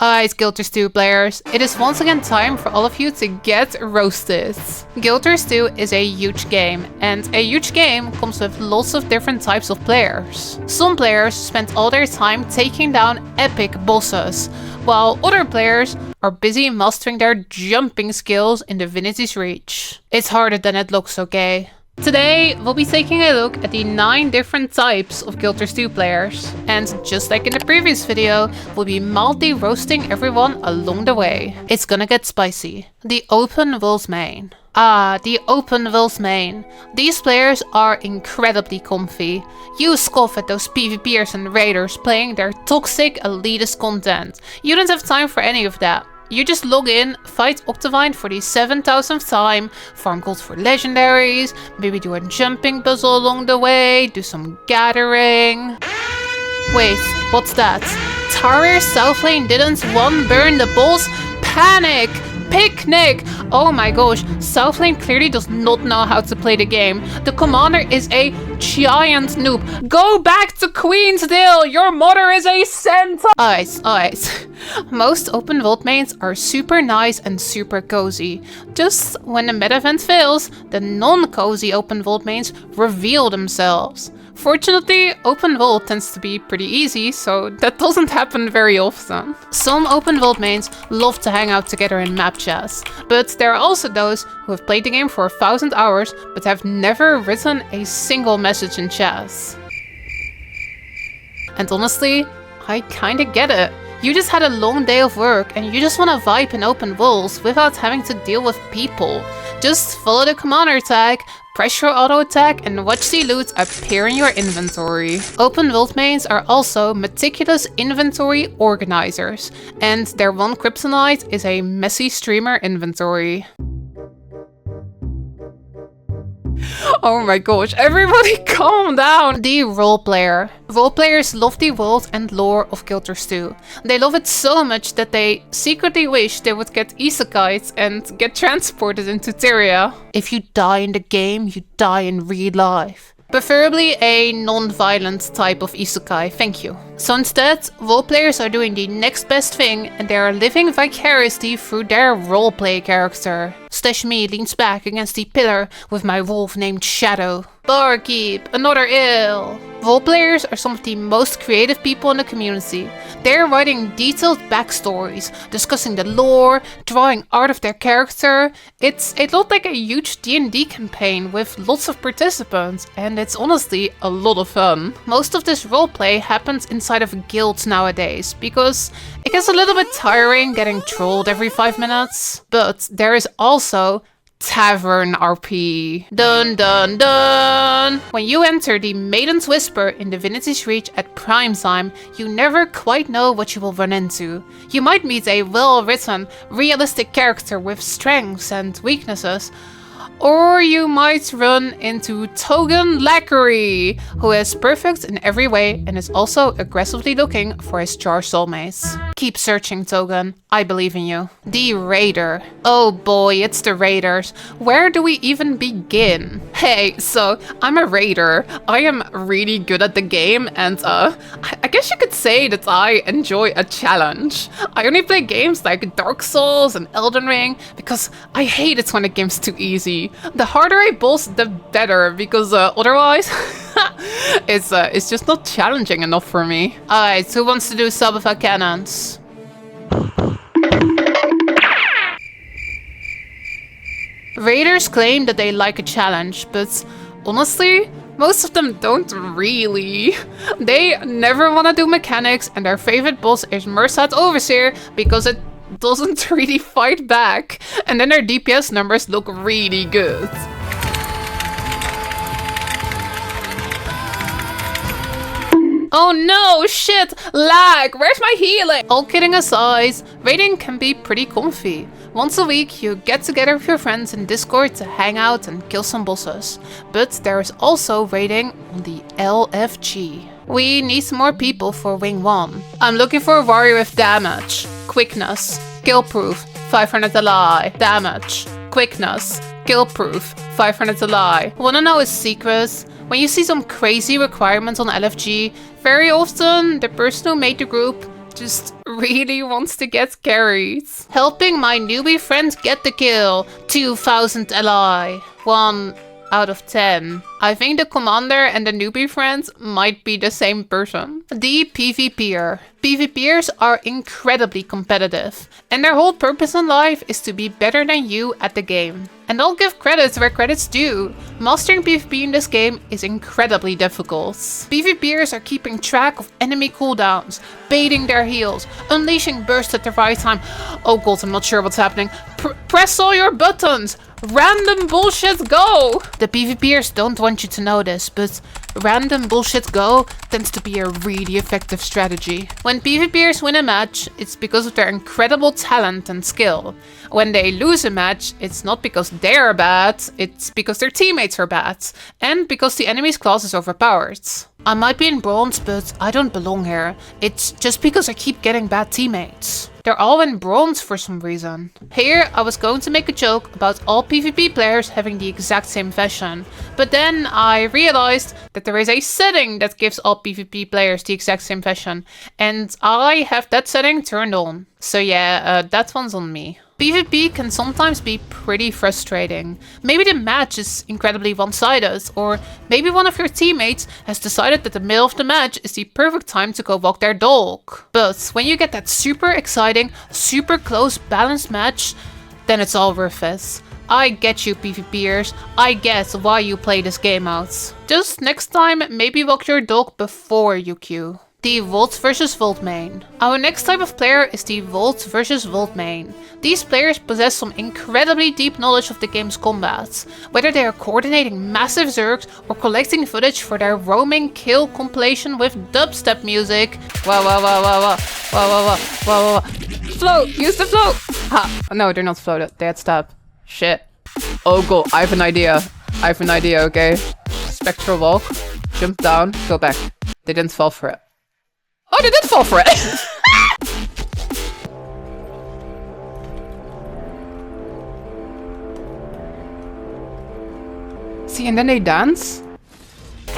Alright, Guilters 2 players, it is once again time for all of you to get roasted. Guilters 2 is a huge game, and a huge game comes with lots of different types of players. Some players spend all their time taking down epic bosses, while other players are busy mastering their jumping skills in Divinity's Reach. It's harder than it looks, okay? Today, we'll be taking a look at the 9 different types of Guilters 2 players. And just like in the previous video, we'll be mildly roasting everyone along the way. It's gonna get spicy. The Open World Main. The Open World Main. These players are incredibly comfy. You scoff at those PvPers and raiders playing their toxic elitist content. You don't have time for any of that. You just log in, fight Octavine for the 7,000th time, farm gold for legendaries, maybe do a jumping puzzle along the way, do some gathering. Wait, what's that? Tarir South Lane didn't burn the boss? Panic! Picnic! Oh my gosh, South Lane clearly does not know how to play the game. The commander is a giant noob. Go back to Queensdale! Your mother is a centaur! Alright. Most open world mains are super nice and super cozy. Just when the meta event fails, the non-cozy open world mains reveal themselves. Fortunately, open world tends to be pretty easy, so that doesn't happen very often. Some open world mains love to hang out together in map chats, but there are also those who have played the game for 1,000 hours but have never written a single message in chats. And honestly, I kinda get it. You just had a long day of work and you just wanna vibe in open worlds without having to deal with people. Just follow the commander tag, press your auto attack and watch the loot appear in your inventory. Open world mains are also meticulous inventory organizers, and their one kryptonite is a messy streamer inventory. Oh my gosh, everybody calm down! The Roleplayer. Roleplayers love the world and lore of Guilters 2. They love it so much that they secretly wish they would get isekais and get transported into Tyria. If you die in the game, you die in real life. Preferably a non-violent type of isekai, thank you. So instead, roleplayers are doing the next best thing and they are living vicariously through their roleplay character. Stash me leans back against the pillar with my wolf named Shadow. Barkeep, another ill. Roleplayers are some of the most creative people in the community. They're writing detailed backstories, discussing the lore, drawing art of their character. It looked like a huge D&D campaign with lots of participants, and it's honestly a lot of fun. Most of this roleplay happens inside of guilds nowadays, because it gets a little bit tiring getting trolled every 5 minutes. But there is also Tavern RP. Dun dun dun! When you enter the Maiden's Whisper in Divinity's Reach at prime time, you never quite know what you will run into. You might meet a well-written, realistic character with strengths and weaknesses, or you might run into Togan Lackery, who is perfect in every way and is also aggressively looking for his charged soulmates. Keep searching, Togan. I believe in you. The Raider. Oh boy, it's the Raiders. Where do we even begin? Hey, so I'm a Raider. I am really good at the game and I guess you could say that I enjoy a challenge. I only play games like Dark Souls and Elden Ring because I hate it when a game's too easy. The harder I boss, the better, because otherwise it's just not challenging enough for me. Alright, who wants to do Sabbath cannons? Raiders claim that they like a challenge, but honestly, most of them don't really. They never want to do mechanics, and their favorite boss is Mursat Overseer because it doesn't really fight back, and then their DPS numbers look really good. Oh no, shit, lag, where's my healing? All kidding aside, raiding can be pretty comfy. Once a week you get together with your friends in Discord to hang out and kill some bosses. But there is also raiding on the LFG. We need some more people for Wing 1. I'm looking for a warrior with damage, quickness, kill proof, 500 ally, damage, quickness, kill proof, 500 ally. Wanna know a secret? When you see some crazy requirements on LFG, very often the person who made the group just really wants to get carried. Helping my newbie friend get the kill. 2000 ally. 1 out of 10. I think the commander and the newbie friend might be the same person. The PvPer. PvPers are incredibly competitive, and their whole purpose in life is to be better than you at the game. And I'll give credit where credit's due. Mastering PvP in this game is incredibly difficult. PvPers are keeping track of enemy cooldowns, baiting their heals, unleashing bursts at the right time. Oh god, I'm not sure what's happening. Press all your buttons! Random bullshit go! The PvPers don't want you to know this, but random bullshit go tends to be a really effective strategy. When PvPers win a match, it's because of their incredible talent and skill. When they lose a match, it's not because they're bad, it's because their teammates are bad, and because the enemy's class is overpowered. I might be in bronze, but I don't belong here. It's just because I keep getting bad teammates. They're all in bronze for some reason. Here, I was going to make a joke about all PvP players having the exact same fashion, but then I realized that there is a setting that gives all PvP players the exact same fashion, and I have that setting turned on. So yeah, that one's on me. PvP can sometimes be pretty frustrating. Maybe the match is incredibly one-sided, or maybe one of your teammates has decided that the middle of the match is the perfect time to go walk their dog. But when you get that super exciting, super close, balanced match, then it's all worth it. I get you, PvPers. I get why you play this game out. Just next time, maybe walk your dog before you queue. The Volt versus Volt main. Our next type of player is the Volt versus Volt main. These players possess some incredibly deep knowledge of the game's combat, whether they are coordinating massive zergs or collecting footage for their roaming kill compilation with dubstep music. Wow, wow, wow, wow, wow, wow, wow, wow, wow, wow. Float! Use the float! Ha! No, they're not floated. They had stab. Shit. Oh god, I have an idea. I have an idea, okay? Spectral walk. Jump down. Go back. They didn't fall for it. Oh, they did fall for it! See, and then they dance.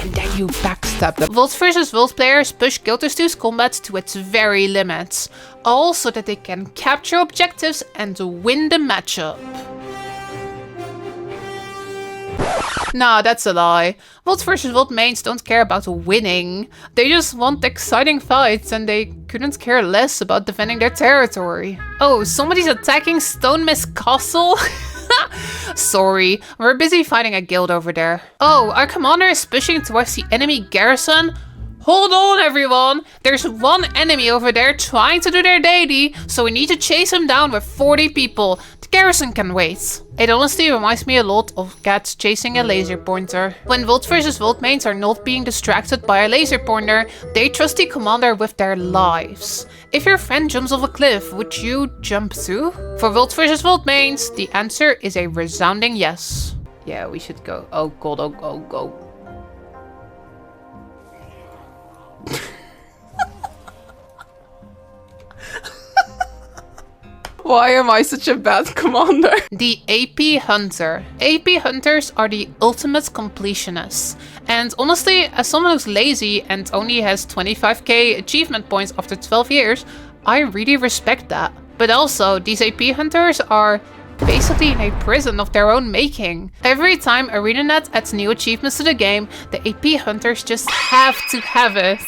And then you backstab them. Volt versus Volt players push Kilter 2's combat to its very limits. All so that they can capture objectives and win the matchup. Nah, that's a lie. Volt versus Volt mains don't care about winning. They just want exciting fights and they couldn't care less about defending their territory. Oh, somebody's attacking Stone Mist Castle? Sorry, we're busy fighting a guild over there. Oh, our commander is pushing towards the enemy garrison? Hold on, everyone! There's one enemy over there trying to do their daily, so we need to chase him down with 40 people. The garrison can wait. It honestly reminds me a lot of cats chasing a laser pointer. When Volt versus Volt mains are not being distracted by a laser pointer, they trust the commander with their lives. If your friend jumps off a cliff, would you jump too? For Volt versus Volt mains, the answer is a resounding yes. Yeah, we should go. Oh god, oh go, go. Why am I such a bad commander? The AP Hunter. AP Hunters are the ultimate completionists. And honestly, as someone who's lazy and only has 25k achievement points after 12 years, I really respect that. But also, these AP Hunters are basically in a prison of their own making. Every time ArenaNet adds new achievements to the game, the AP Hunters just have to have it.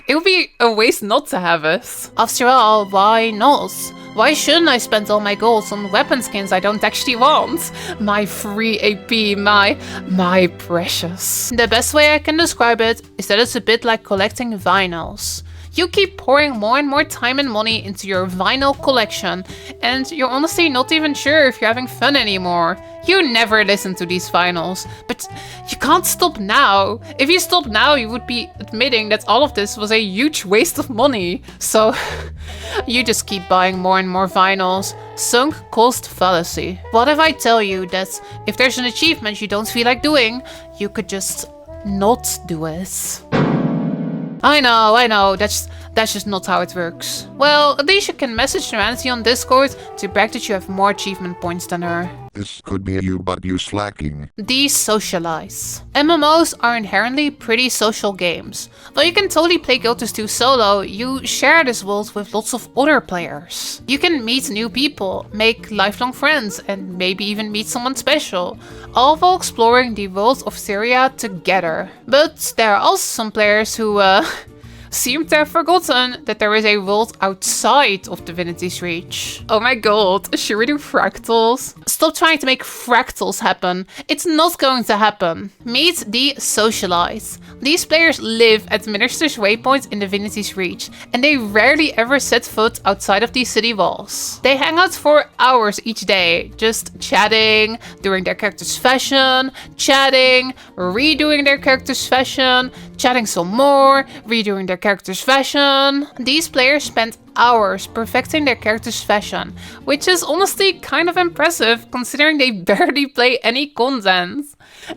It would be a waste not to have it. After all, why not? Why shouldn't I spend all my golds on weapon skins I don't actually want? My free AP, my precious. The best way I can describe it is that it's a bit like collecting vinyls. You keep pouring more and more time and money into your vinyl collection, and you're honestly not even sure if you're having fun anymore. You never listen to these vinyls, but you can't stop now. If you stop now, you would be admitting that all of this was a huge waste of money. So you just keep buying more and more vinyls. Sunk cost fallacy. What if I tell you that if there's an achievement you don't feel like doing, you could just not do it? I know, that's That's just not how it works. Well, at least you can message Serenity on Discord to brag that you have more achievement points than her. This could be you, but you slacking. These Socialites. MMOs are inherently pretty social games. Though you can totally play Guild Wars 2 solo, you share this world with lots of other players. You can meet new people, make lifelong friends, and maybe even meet someone special, all while exploring the world of Syria together. But there are also some players who seem to have forgotten that there is a world outside of Divinity's reach. Oh my god, should we do fractals? Stop trying to make fractals happen. It's not going to happen. Meet the Socialites. These players live at Minister's Waypoint in Divinity's reach, and they rarely ever set foot outside of these city walls. They hang out for hours each day, just chatting, doing their character's fashion, chatting, redoing their character's fashion, chatting some more, redoing their character's fashion. These players spend hours perfecting their character's fashion, which is honestly kind of impressive considering they barely play any content.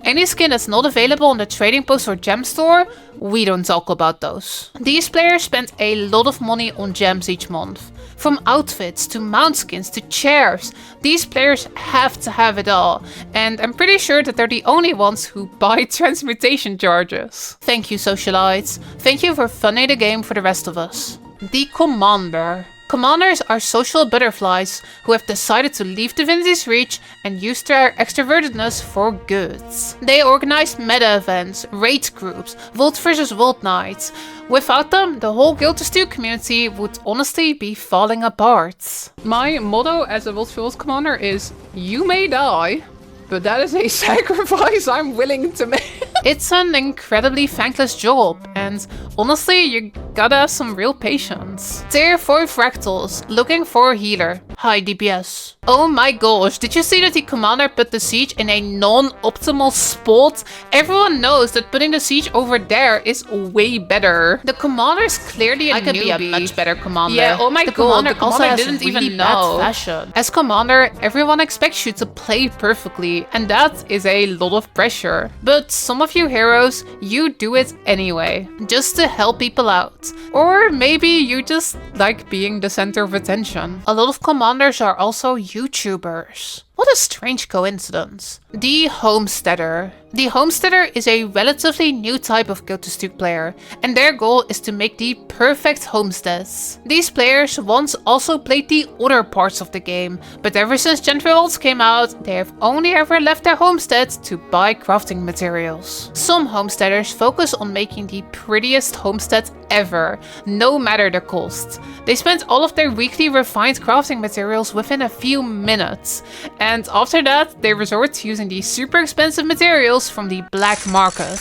Any skin that's not available on the trading post or gem store, we don't talk about those. These players spend a lot of money on gems each month. From outfits to mount skins to chairs, these players have to have it all, and I'm pretty sure that they're the only ones who buy transmutation charges. Thank you, Socialites. Thank you for funding the game for the rest of us. The Commander. Commanders are social butterflies who have decided to leave Divinity's reach and use their extrovertedness for good. They organize meta events, raid groups, World vs. World nights. Without them, the whole Guild Wars 2 community would honestly be falling apart. My motto as a World vs. World commander is, you may die, but that is a sacrifice I'm willing to make. It's an incredibly thankless job, and honestly, you gotta have some real patience. Tier 4 Fractals, looking for a healer. High DPS. Oh my gosh, did you see that the commander put the siege in a non-optimal spot? Everyone knows that putting the siege over there is way better. The commander is clearly a newbie. I could be a much better commander. Yeah, oh my god, the commander didn't even know. Fashion. As commander, everyone expects you to play perfectly, and that is a lot of pressure. But some of you heroes, you do it anyway, just to help people out. Or maybe you just like being the center of attention. A lot of commanders are also YouTubers. What a strange coincidence. The Homesteader. The Homesteader is a relatively new type of Guild Wars 2 player, and their goal is to make the perfect homesteads. These players once also played the other parts of the game, but ever since Gentry Worlds came out, they have only ever left their homesteads to buy crafting materials. Some homesteaders focus on making the prettiest homestead ever, no matter the cost. They spend all of their weekly refined crafting materials within a few minutes, and after that, they resort to using these super expensive materials from the black market.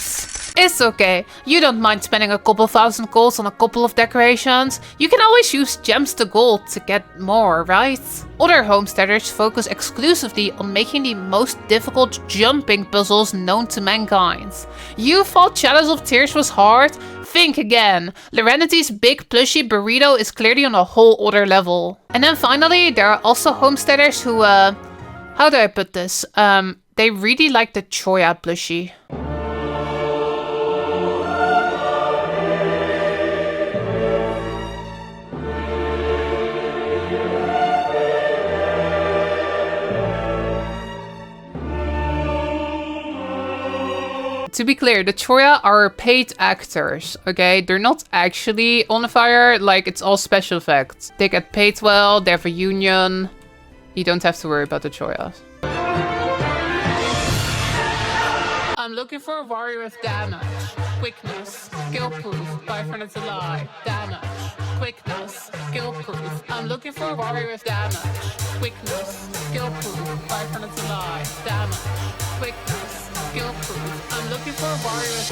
It's okay, you don't mind spending a couple thousand golds on a couple of decorations. You can always use gems to gold to get more, right? Other homesteaders focus exclusively on making the most difficult jumping puzzles known to mankind. You thought Shadows of Tears was hard? Think again. Lorenity's big plushy burrito is clearly on a whole other level. And then finally, there are also homesteaders who, how do I put this? They really like the Choya plushie. To be clear, the Choya are paid actors, okay? They're not actually on fire, like it's all special effects. They get paid well, they have a union. You don't have to worry about the Choyas. I'm looking for a warrior with damage, quickness, skill proof, 500 to lie, damage, quickness, skill proof. I'm looking for a warrior with damage, quickness, skill proof, 500 to lie, damage, quickness, skill proof. I'm looking for a warrior with